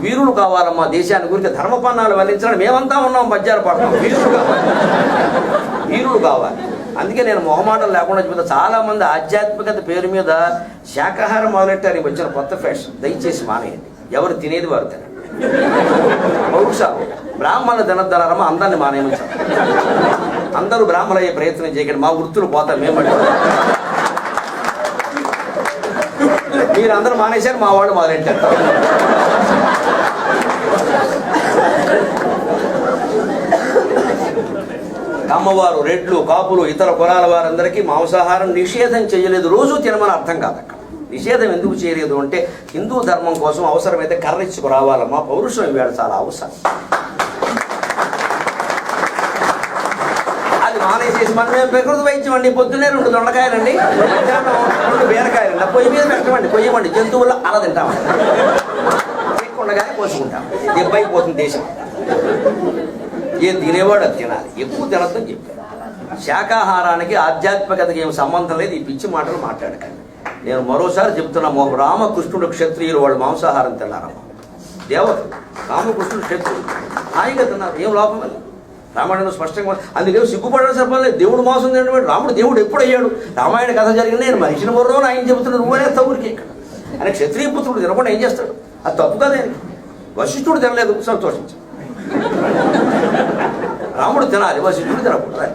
వీరులు కావాలమ్మా దేశాన్ని గురించి ధర్మపన్నాలు వల్లించాలని మేమంతా ఉన్నాం పద్యాలు పాడతాం. వీరులు కావాలి. అందుకే నేను మొహమాటం లేకుండా చెబుతా. చాలామంది ఆధ్యాత్మికత పేరు మీద శాకాహారం మొదలెట్టారు. వచ్చిన కొత్త ఫ్యాషన్. దయచేసి మానేయండి. ఎవరు తినేది వారు తినండి. పౌరుషాలు బ్రాహ్మణులు తినద్దన్నారమ్మా, అందరిని మానేయించాలి. అందరూ బ్రాహ్మణులు అయ్యే ప్రయత్నం చేయకండి. మా వృత్తులు పోతాం మేము. మీరందరూ మానేశారు, మా వాళ్ళు మొదలెట్టారు. కమ్మవారు, రెడ్లు, కాపులు, ఇతర కులాల వారందరికీ మాంసాహారం నిషేధం చేయలేదు. రోజు తినమని అర్థం కాదు. అక్కడ నిషేధం ఎందుకు చేయలేదు అంటే హిందూ ధర్మం కోసం అవసరమైతే కర్రెచ్చుకు రావాలమ్మా. పౌరుషం ఇవాళ చాలా అవసరం. అది మానేసేసి మనం ప్రకృతి వైద్యం అండి. పొద్దున్నే 2 దొండకాయలండి, 2 బీరకాయలండి, పొయ్యి మీద పెట్టమండి, కొయ్యమండి. జంతువుల్లో అలా తింటామండి. ఉండగానే పోసుకుంటాం. దెబ్బైపోతుంది దేశం. ఏం తినేవాడు అది తినాలి, ఎక్కువ తినద్దని చెప్పారు. శాకాహారానికి ఆధ్యాత్మికతకి ఏం సంబంధం లేదు. ఈ పిచ్చి మాటలు మాట్లాడకండి. నేను మరోసారి చెప్తున్నా, రామకృష్ణుడు క్షత్రియులు, వాళ్ళు మాంసాహారం తిన్నారమ్మా. దేవతలు రామకృష్ణుడు క్షత్రియులు హాయిగా తిన్నారు. ఏం లోపం అది రామాయణంలో స్పష్టంగా. అందుకే సిగ్గుపడాల్సిన చెప్పలేదు. దేవుడు మాంసం తినడం. రాముడు దేవుడు ఎప్పుడు అయ్యాడు? రామాయణ కథ జరిగింది. నేను మనిషిని మరో ఆయన చెబుతున్నాడు. నువ్వనే తగురికి ఇక్కడ ఆయన క్షత్రియ పుత్రుడు తినకుండా ఏం చేస్తాడు? అది తప్పు కదా. వశిష్ఠుడు తినలేదు, సంతోషించాడు. రాముడు తినాలి, వశిష్ఠుడు తినకూడదు.